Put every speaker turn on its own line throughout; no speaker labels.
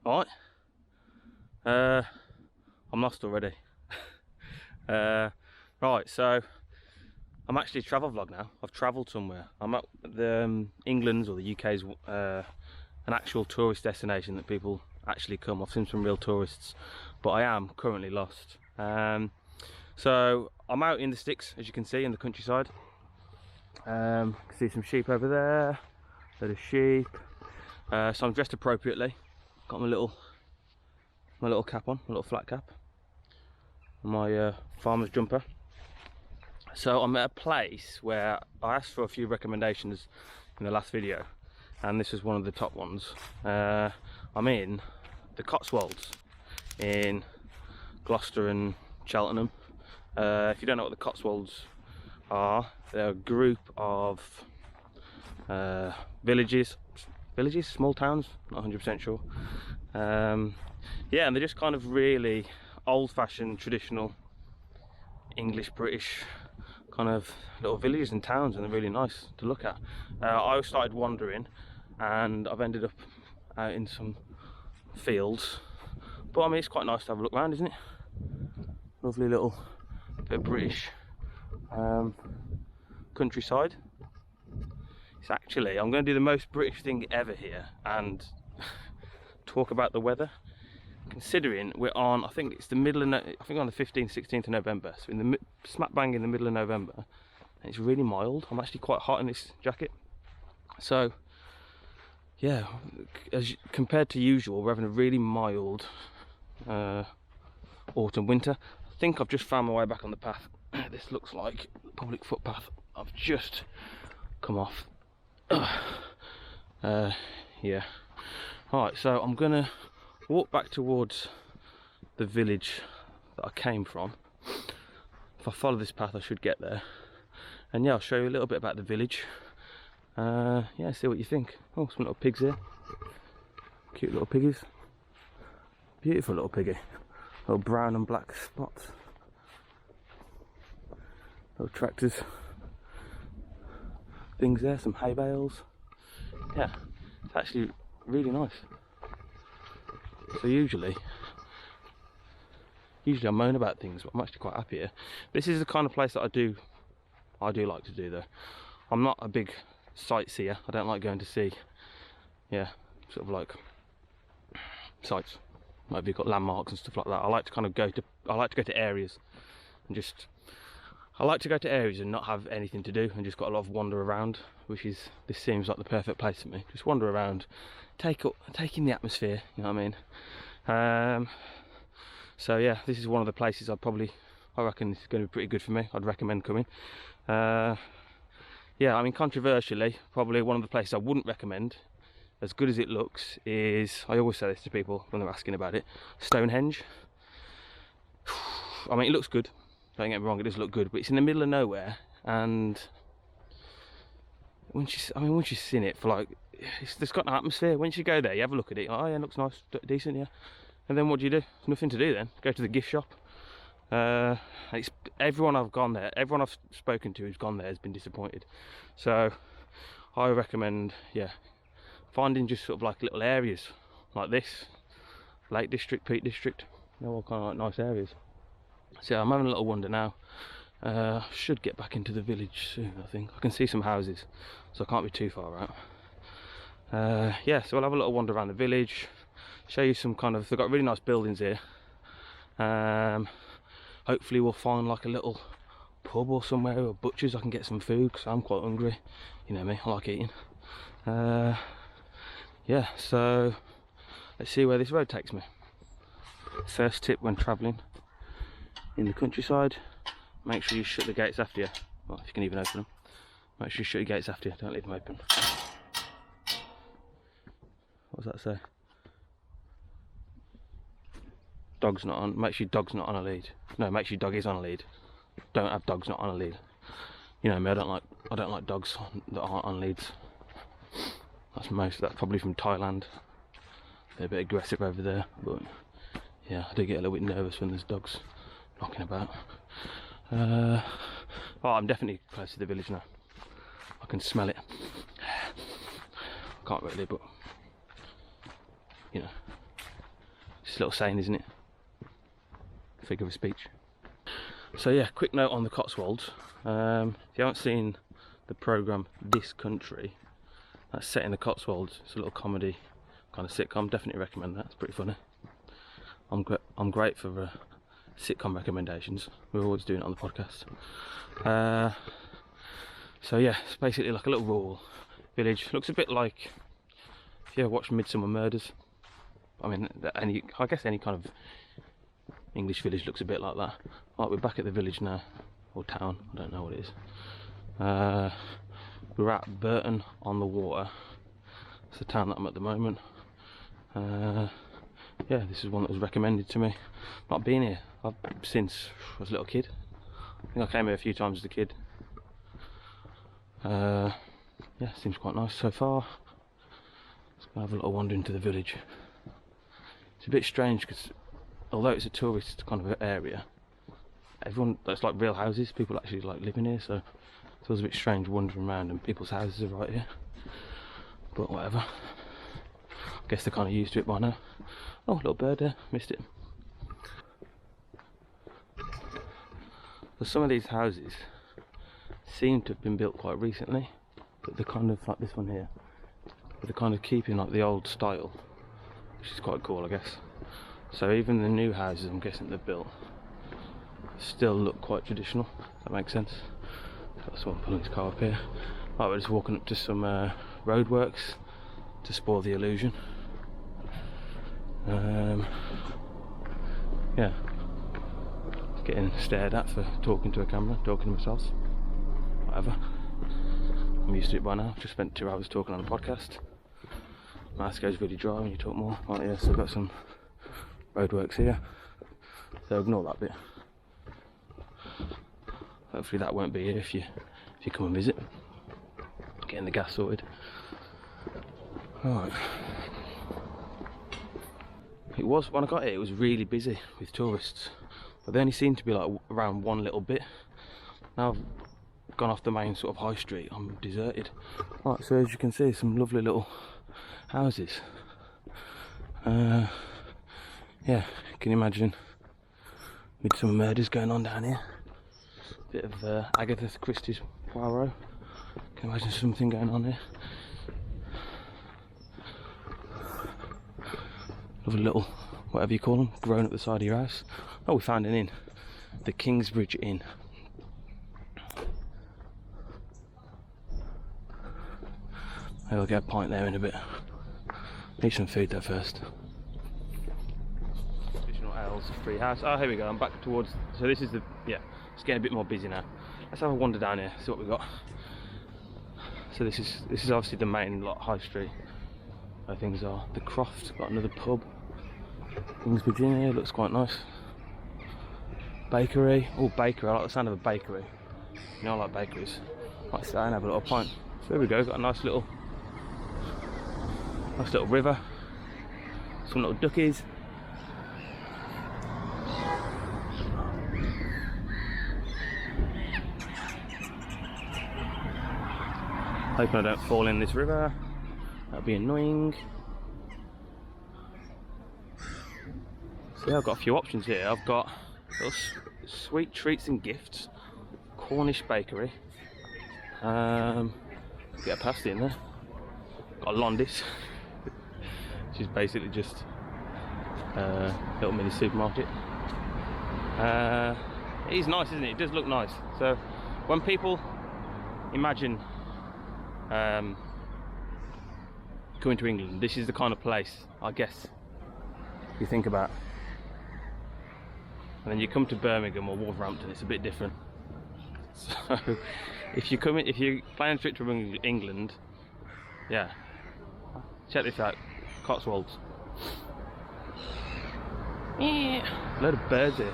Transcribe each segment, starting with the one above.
Alright. I'm lost already. Right, so I'm actually a travel vlog now. I've travelled somewhere. I'm at the England's or the UK's an actual tourist destination that people actually come. I've seen some real tourists, but I am currently lost. So I'm out in the sticks, as you can see, in the countryside. You can see some sheep over there. There's sheep. So I'm dressed appropriately. Got my little cap on, my little flat cap, and my farmer's jumper. So I'm at a place where I asked for a few recommendations in the last video, and this is one of the top ones. I'm in the Cotswolds in Gloucester and Cheltenham. If you don't know what the Cotswolds are, they're a group of villages, small towns, not 100% sure. Yeah, and they're just kind of really old-fashioned, traditional English, British kind of little villages and towns, and they're really nice to look at. I started wandering and I've ended up out in some fields, but I mean, it's quite nice to have a look around, isn't it? Lovely little bit of British countryside. It's actually, I'm going to do the most British thing ever here and talk about the weather, considering we're on, I think it's the middle of, I think on the 15th, 16th of November, so in the smack bang in the middle of November, and it's really mild. I'm actually quite hot in this jacket. So yeah, compared to usual, we're having a really mild autumn winter. I think I've just found my way back on the path. This looks like a public footpath I've just come off. Yeah. Alright, so I'm gonna walk back towards the village that I came from. If I follow this path I should get there, and yeah, I'll show you a little bit about the village. Yeah, see what you think. Oh, some little pigs here, cute little piggies, beautiful little piggy, little brown and black spots, little tractors, things there, some hay bales. Yeah, it's actually really nice. So usually I moan about things, but I'm actually quite happy here. This is the kind of place that I do like to do though. I'm not a big sightseer. I don't like going to see, yeah, sort of like sites. Maybe you've got landmarks and stuff like that. I like to kind of go to areas and just, I like to go to areas and not have anything to do and just got a lot of wander around, this seems like the perfect place for me. Just wander around, take in the atmosphere, you know what I mean? So yeah, this is one of the places I reckon it's going to be pretty good for me. I'd recommend coming. Yeah, I mean, controversially, probably one of the places I wouldn't recommend, as good as it looks, is, I always say this to people when they're asking about it, Stonehenge. I mean, it looks good, don't get me wrong, it does look good, but it's in the middle of nowhere, and once you've seen it for like, it's got an atmosphere. Once you go there, you have a look at it, oh yeah, it looks nice, decent, yeah. And then what do? There's nothing to do then. Go to the gift shop. Everyone I've spoken to who's gone there has been disappointed. So I recommend, yeah, finding just sort of like little areas like this, Lake District, Peak District, you know, all kind of like nice areas. So I'm having a little wander now. Should get back into the village soon, I think. I can see some houses, so I can't be too far out. Yeah, so I'll have a little wander around the village, show you some kind of, they've got really nice buildings here. Hopefully we'll find like a little pub or somewhere, or butchers, I can get some food because I'm quite hungry, you know me, I like eating. Yeah, so let's see where this road takes me. First tip when travelling in the countryside, make sure you shut the gates after you. Well, if you can even open them, make sure you shut your gates after you, don't leave them open. What does that say? Dog's not on. Make sure your dog's not on a lead. No, make sure your dog is on a lead. Don't have dogs not on a lead. You know me, I don't like dogs that aren't on leads. That's probably from Thailand. They're a bit aggressive over there, but yeah, I do get a little bit nervous when there's dogs knocking about. Well, I'm definitely close to the village now. I can smell it. Can't really, but you know, Just a little saying, isn't it? Figure of speech. So yeah, quick note on the Cotswolds. If you haven't seen the programme This Country, that's set in the Cotswolds. It's a little comedy kind of sitcom. Definitely recommend that. It's pretty funny. I'm great for sitcom recommendations. We're always doing it on the podcast. So yeah, it's basically like a little rural village. Looks a bit like, if you ever watched Midsummer Murders, I mean, I guess any kind of English village looks a bit like that. Right, we're back at the village now, or town, I don't know what it is. We're at Burton on the Water. It's the town that I'm at the moment. Yeah, this is one that was recommended to me. Not been here since I was a little kid. I think I came here a few times as a kid. Yeah, seems quite nice so far. Let's go have a little wander into the village. It's a bit strange because although it's a tourist kind of area, that's like real houses. People actually like living here, so it feels a bit strange wandering around and people's houses are right here. But whatever. I guess they're kind of used to it by now. Oh, little bird there, missed it. So some of these houses seem to have been built quite recently, but they're kind of like this one here. But they're kind of keeping like the old style, which is quite cool, I guess. So even the new houses, I'm guessing they've built, still look quite traditional. If that makes sense. Got someone pulling his car up here. Right, we're just walking up to some roadworks to spoil the illusion. Yeah, getting stared at for talking to a camera, talking to myself. Whatever. I'm used to it by now. I've just spent 2 hours talking on a podcast. Mouth goes really dry when you talk more. Right, yeah, so I've got some roadworks here. So ignore that bit. Hopefully that won't be here if you come and visit. Getting the gas sorted. Right. It was, when I got here, it was really busy with tourists, but they only seemed to be like around one little bit. Now I've gone off the main sort of high street, I'm deserted. Right, so as you can see, some lovely little houses. Yeah, can you imagine Midsummer Murders going on down here? Bit of Agatha Christie's Poirot. Can you imagine something going on here? Lovely little, whatever you call them, growing up the side of your house. Oh, we found an inn. The Kingsbridge Inn. Maybe I'll get a pint there in a bit. Need some food there first. Additional ales, free house. Oh, here we go, I'm back towards, so this is the, yeah, it's getting a bit more busy now. Let's have a wander down here, see what we've got. So this is obviously the main high street where things are. The Croft's got another pub. Kingsbridge Inn here, looks quite nice. Bakery, oh bakery, I like the sound of a bakery. You know I like bakeries. Might sit down and have a little pint. So here we go, got a nice little river. Some little duckies. Hoping I don't fall in this river. That'd be annoying. So yeah, I've got a few options here. I've got little sweet treats and gifts, Cornish bakery. Get a pasty in there. Got a Londis, which is basically just a little mini supermarket. It is nice, isn't it? It does look nice. So when people imagine coming to England, this is the kind of place, I guess, you think about. And then you come to Birmingham or Wolverhampton, it's a bit different. So if you're planning a trip to England, yeah, check this out, Cotswolds. Yeah, load of birds here.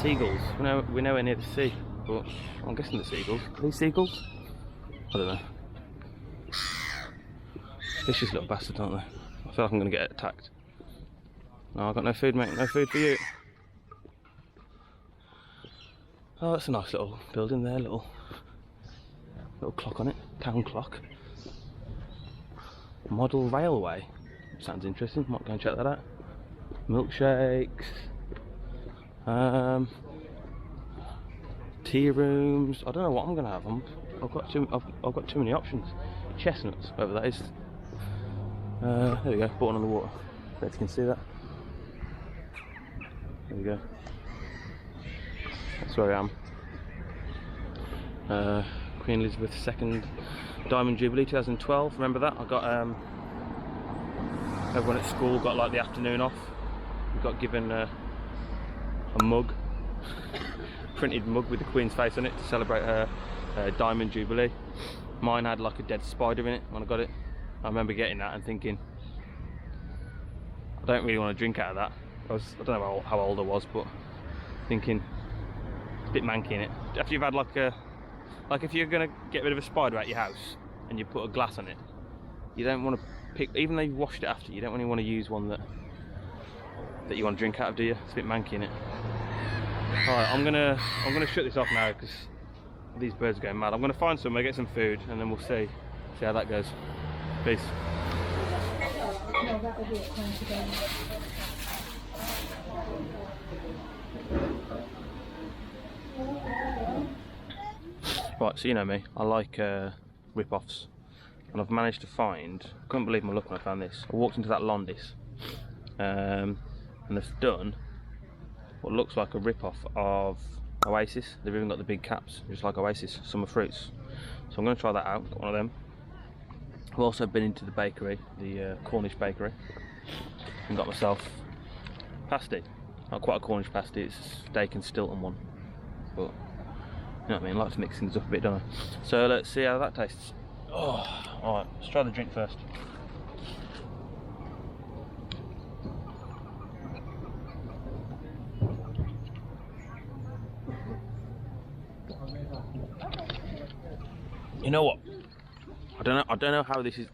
Seagulls. We're nowhere near the sea, but I'm guessing the seagulls. Are these seagulls? I don't know. Vicious little bastards, aren't they? I feel like I'm going to get attacked. No, I've got no food, mate. No food for you. Oh, that's a nice little building there. Little clock on it. Town clock. Model railway. Sounds interesting. Might go and check that out. milkshakes, tea rooms. I don't know what I'm gonna have. I've got too many options. Chestnuts, whatever that is. There we go. Button on the water. Bet you can see that. There we go. That's where I am. Queen Elizabeth II Diamond Jubilee 2012. Remember that? I got everyone at school got like the afternoon off. We got given a mug, printed mug with the Queen's face on it to celebrate her Diamond Jubilee. Mine had like a dead spider in it when I got it. I remember getting that and thinking, I don't really want to drink out of that. I don't know how old I was, but thinking it's a bit manky in it. After you've had like if you're gonna get rid of a spider out your house and you put a glass on it, you don't want to pick, even though you've washed it after, you don't really want to use one that you want to drink out of, do you? It's a bit manky in it. Alright, I'm gonna shut this off now because these birds are going mad. I'm gonna find somewhere, get some food, and then we'll see how that goes. Peace. Right, so you know me, I like rip-offs, and I've managed to find, I couldn't believe my luck when I found this. I walked into that Londis, and they've done what looks like a rip-off of Oasis. They've even got the big caps, just like Oasis, summer fruits. So I'm going to try that out, got one of them. I've also been into the bakery, the Cornish bakery, and got myself pasty. Not quite a Cornish pasty, it's a steak and Stilton one, but you know what I mean, I like to mix things up a bit, don't I? So let's see how that tastes. Oh, alright, let's try the drink first. You know what? I don't know how this is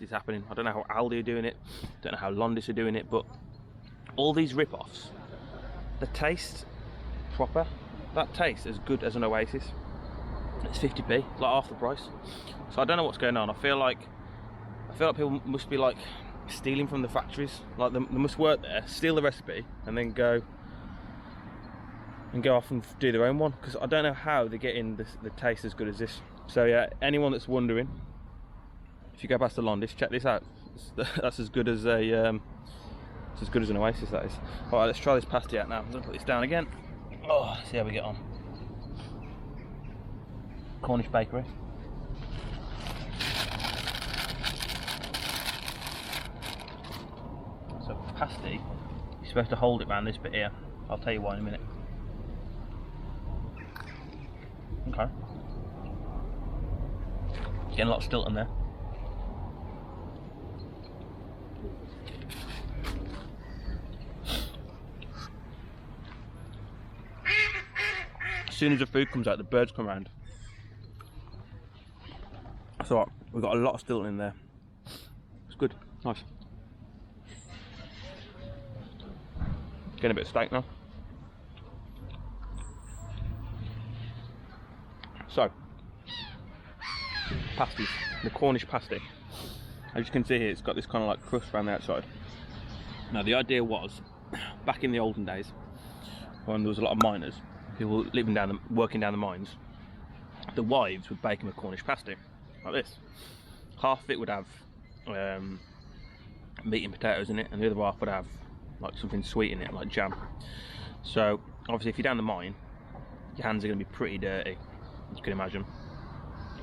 happening. I don't know how Aldi are doing it. I don't know how Londis are doing it, but all these rip-offs, the taste proper. That tastes as good as an Oasis. It's 50p, like half the price. So I don't know what's going on. I feel like people must be like stealing from the factories. Like they must work there, steal the recipe, and then go off and do their own one. Because I don't know how they're getting the taste as good as this. So yeah, anyone that's wondering, if you go past the Londis, check this out. That's as good as an Oasis, that is. All right, let's try this pasty out now. I'm gonna put this down again. Oh, see how we get on. Cornish bakery. So pasty, you're supposed to hold it around this bit here. I'll tell you why in a minute. Okay. Getting a lot of Stilton there. As soon as the food comes out, the birds come around. So we've got a lot of Stilton in there. It's good, nice. Getting a bit of steak now. So, pasties, the Cornish pasty. As you can see here, it's got this kind of like crust around the outside. Now the idea was, back in the olden days, when there was a lot of miners, people working down the mines, the wives would bake them a Cornish pasty, like this. Half of it would have meat and potatoes in it, and the other half would have like something sweet in it, like jam. So obviously if you're down the mine, your hands are going to be pretty dirty, as you can imagine,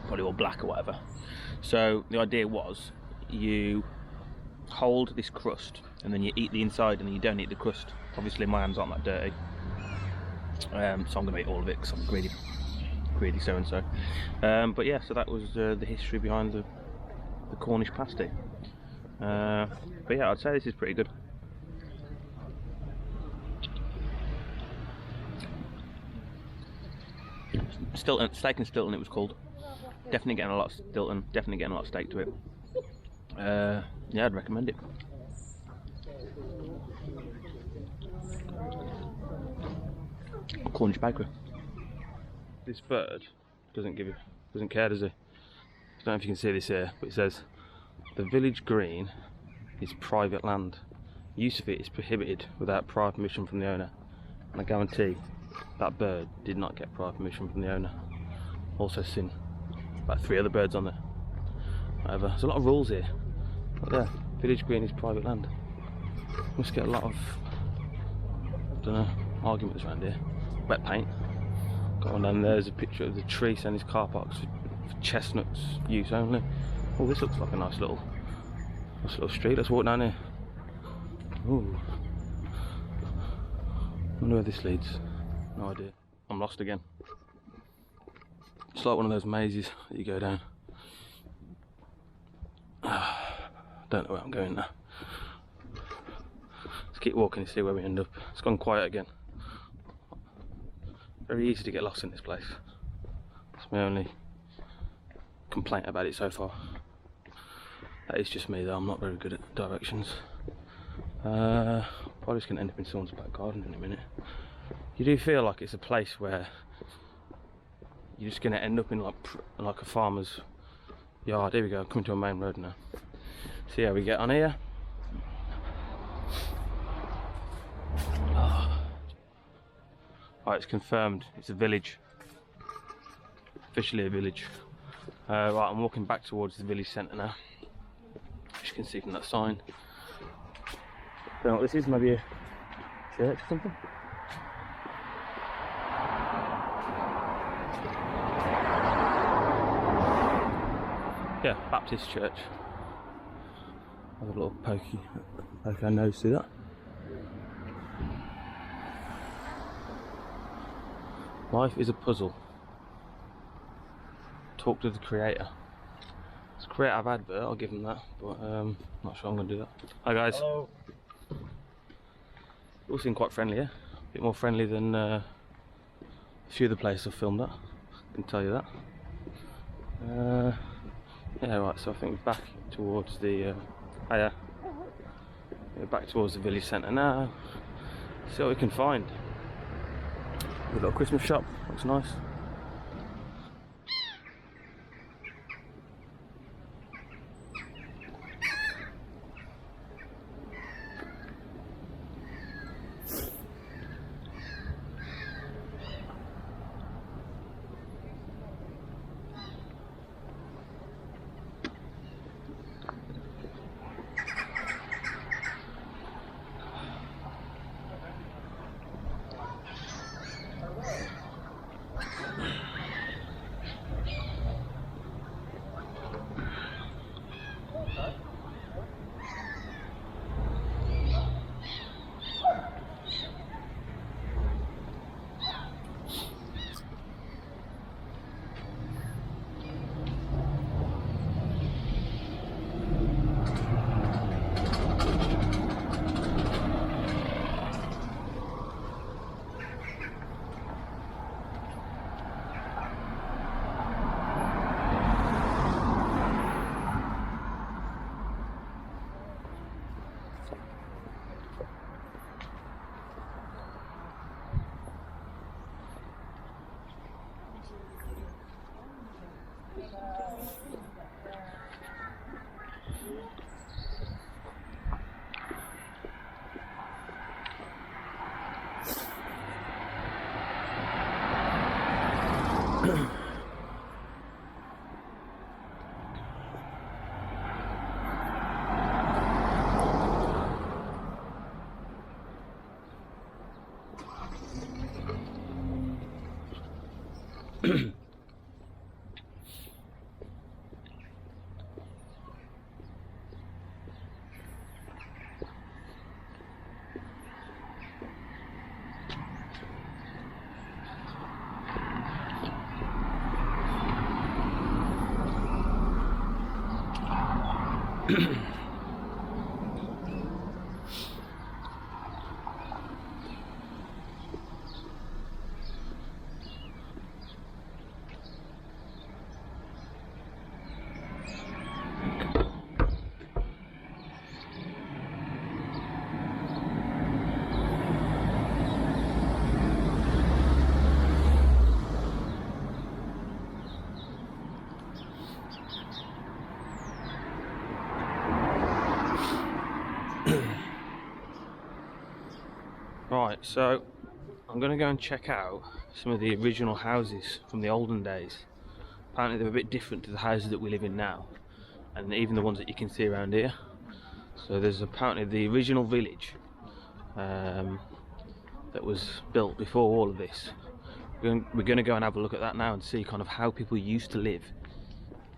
probably all black or whatever. So the idea was, you hold this crust and then you eat the inside and then you don't eat the crust. Obviously my hands aren't that dirty, so I'm going to eat all of it because I'm greedy so and so. But yeah, so that was the history behind the Cornish pasty. But yeah, I'd say this is pretty good. Stilton, steak and Stilton it was called. Definitely getting a lot of Stilton, definitely getting a lot of steak to it. Yeah, I'd recommend it. Cornish bakery. This bird doesn't care, does he? I don't know if you can see this here, but it says the village green is private land. use of it is prohibited without prior permission from the owner, and I guarantee that bird did not get prior permission from the owner. Also seen about 3 other birds on there. However, there's a lot of rules here. Look there, village green is private land. Must get a lot of, I don't know, arguments around here. Wet paint. Got one down there, there's a picture of the tree saying it's car parks for chestnuts use only. Oh, this looks like a nice little street. Let's walk down here. Ooh. Wonder where this leads. No idea. I'm lost again. It's like one of those mazes that you go down. Don't know where I'm going now. Let's keep walking and see where we end up. It's gone quiet again. Very easy to get lost in this place. That's my only complaint about it so far. That is just me though, I'm not very good at directions. Probably just going to end up in someone's back garden in a minute. You do feel like it's a place where you're just going to end up in like a farmer's yard. Here we go, coming to a main road now. See how we get on here. Right, it's confirmed, it's a village. Officially a village. Right, I'm walking back towards the village centre now. As you can see from that sign. Don't know what this is, maybe a church or something? Yeah, Baptist church. Have a little pokey our nose through that. Life is a puzzle. Talk to the creator. It's a creative advert, I'll give them that, but not sure I'm going to do that. Hi guys. Hello. You all seem quite friendly here. A bit more friendly than a few of the places I've filmed at, I can tell you that. Yeah, right, so I think we're back towards the we're back towards the village centre now. See what we can find. A little Christmas shop, looks nice. Right, so I'm going to go and check out some of the original houses from the olden days. Apparently they're a bit different to the houses that we live in now, and even the ones that you can see around here. So there's apparently the original village that was built before all of this. We're going to go and have a look at that now and see kind of how people used to live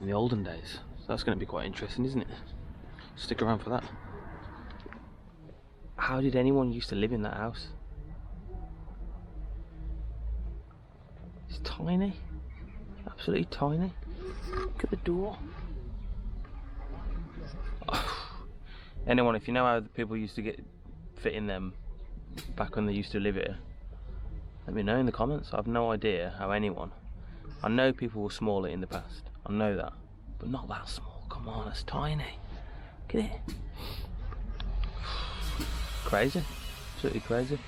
in the olden days. So that's going to be quite interesting, isn't it? Stick around for that. How did anyone used to live in that house? It's tiny, absolutely tiny. Look at the door. Anyone, if you know how the people used to fit in them back when they used to live here, let me know in the comments. I have no idea how anyone. I know people were smaller in the past. I know that, but not that small. Come on, it's tiny. Look at it. Crazy, absolutely crazy.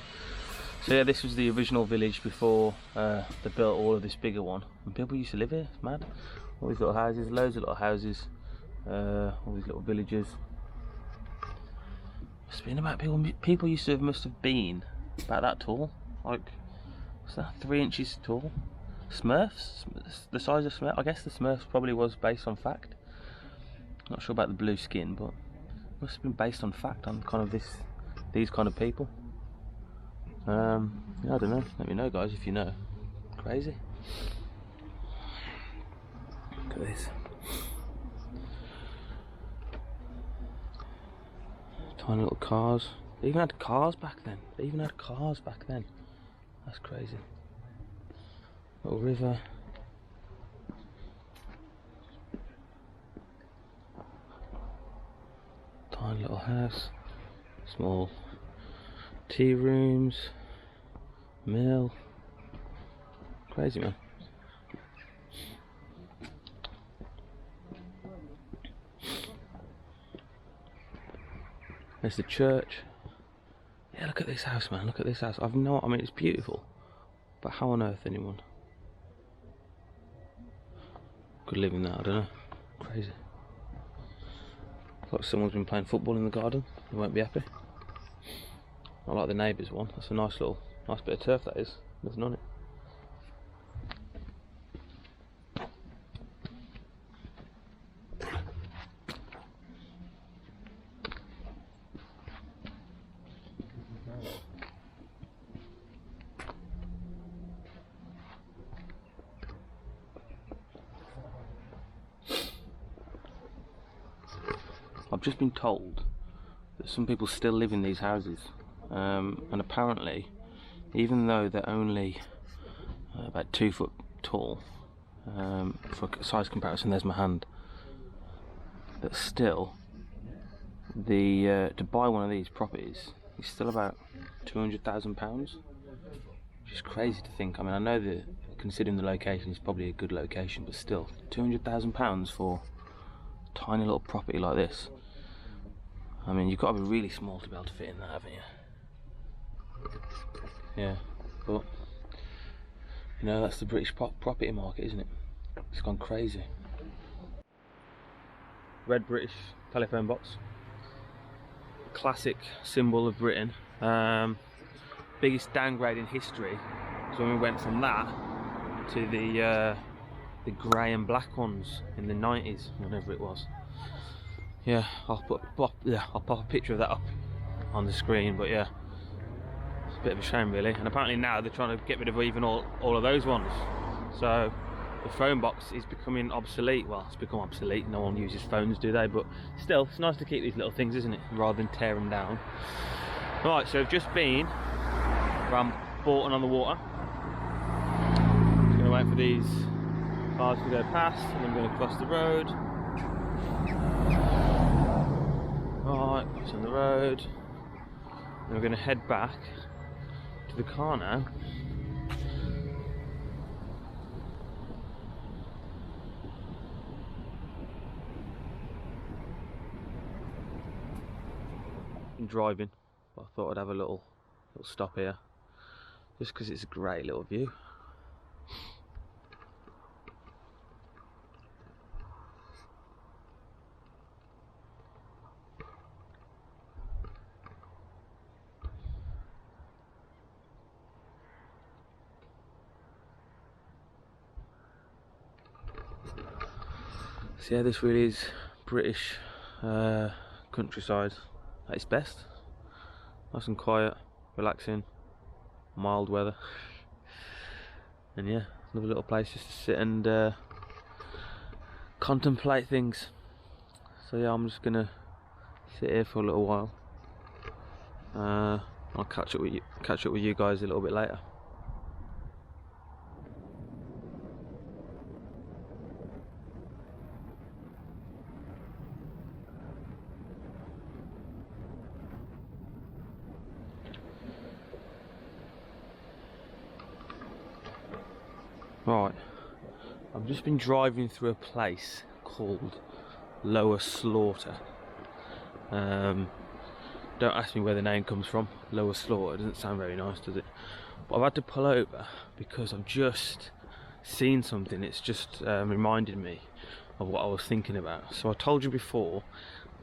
So yeah, this was the original village before they built all of this bigger one. And people used to live here. It's mad. All these little houses, loads of little houses, all these little villages. It's been about people used to must have been about that tall. Like, what's that? 3 inches tall. Smurfs, the size of Smurfs. I guess the Smurfs probably was based on fact. Not sure about the blue skin, but must have been based on fact on kind of these kind of people. Yeah, I don't know. Let me know, guys, if you know. Crazy. Look at this. Tiny little cars. They even had cars back then. That's crazy. Little river. Tiny little house. Small tea rooms. Mill. Crazy, man. There's the church. Yeah, look at this house, man. Look at this house. I mean, it's beautiful. But how on earth anyone could live in that? I don't know. Crazy. Looks like someone's been playing football in the garden. They won't be happy. Not like the neighbour's one. That's a nice bit of turf, that is. Nothing on it. I've just been told that some people still live in these houses, and apparently, even though they're only about 2 foot tall, for size comparison, there's my hand, but still, to buy one of these properties is still about £200,000, which is crazy to think. I mean, I know that considering the location, it's probably a good location, but still, £200,000 for a tiny little property like this. I mean, you've got to be really small to be able to fit in that, haven't you? Yeah, but you know, that's the British property market, isn't it? It's gone crazy. Red British telephone box, classic symbol of Britain. Biggest downgrade in history is when we went from that to the grey and black ones in the 90s, whenever it was. Yeah, I'll pop a picture of that up on the screen, but yeah, it's a bit of a shame really. And apparently now they're trying to get rid of even all of those ones. So the phone box is becoming obsolete. Well, it's become obsolete. No one uses phones, do they? But still, it's nice to keep these little things, isn't it? Rather than tear them down. Right, so I've just been around Bolton on the water. Just going to wait for these cars to go past, and then I'm going to cross the road. Right, it's on the road. And we're going to head back to the car now. I'm driving, but I thought I'd have a little stop here, just because it's a great little view. So yeah, this really is British countryside at its best. Nice and quiet, relaxing, mild weather, and yeah, another little place just to sit and contemplate things. So yeah, I'm just gonna sit here for a little while. I'll catch up with you guys a little bit later. Right, I've just been driving through a place called Lower Slaughter. Don't ask me where the name comes from. Lower Slaughter doesn't sound very nice, does it? But I've had to pull over because I've just seen something. It's just reminded me of what I was thinking about. So I told you before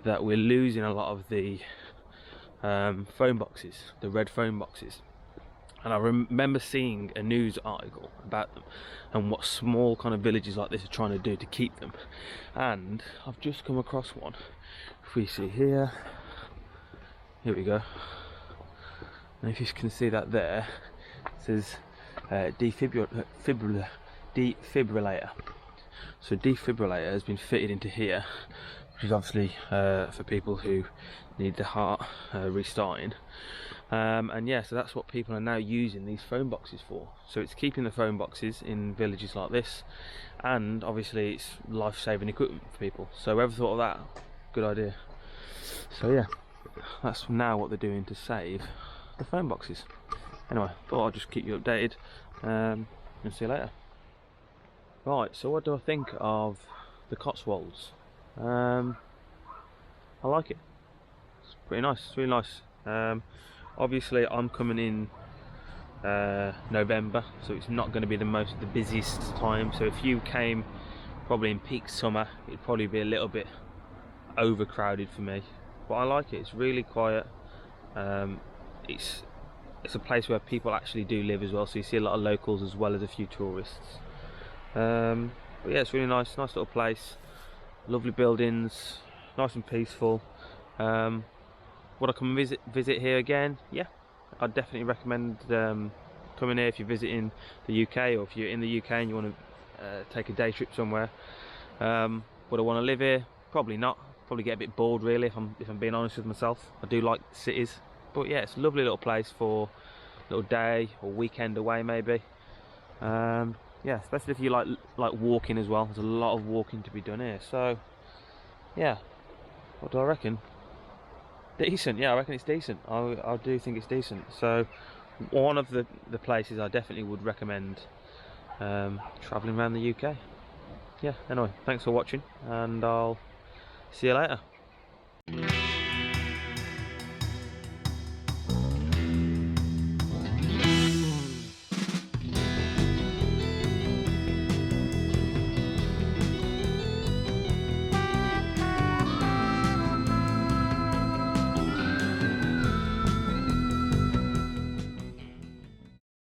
that we're losing a lot of the phone boxes, the red phone boxes. And I remember seeing a news article about them and what small kind of villages like this are trying to do to keep them. And I've just come across one. If we see here we go. And if you can see that there, it says defibrillator. So defibrillator has been fitted into here, which is obviously for people who need the heart restarting. And yeah, so that's what people are now using these phone boxes for. So it's keeping the phone boxes in villages like this, and obviously it's life-saving equipment for people. So whoever thought of that? Good idea. So yeah, that's now what they're doing to save the phone boxes. Anyway, thought I'd just keep you updated, and see you later. Right, so what do I think of the Cotswolds? I like it. It's pretty nice. It's really nice. Obviously I'm coming in November, so it's not going to be the busiest time. So if you came probably in peak summer, it'd probably be a little bit overcrowded for me. But I like it. It's really quiet. It's a place where people actually do live as well, so you see a lot of locals as well as a few tourists. But yeah, it's really nice little place, lovely buildings, nice and peaceful. Would I come visit here again? Yeah, I'd definitely recommend coming here if you're visiting the UK, or if you're in the UK and you want to take a day trip somewhere. Would I want to live here? Probably not. Probably get a bit bored really, if I'm being honest with myself. I do like cities, but yeah, it's a lovely little place for a little day or weekend away maybe. Yeah, especially if you like walking as well. There's a lot of walking to be done here. So yeah, what do I reckon? Decent, yeah, I reckon it's decent. I do think it's decent. So one of the places I definitely would recommend travelling around the UK. Yeah, anyway, thanks for watching, and I'll see you later.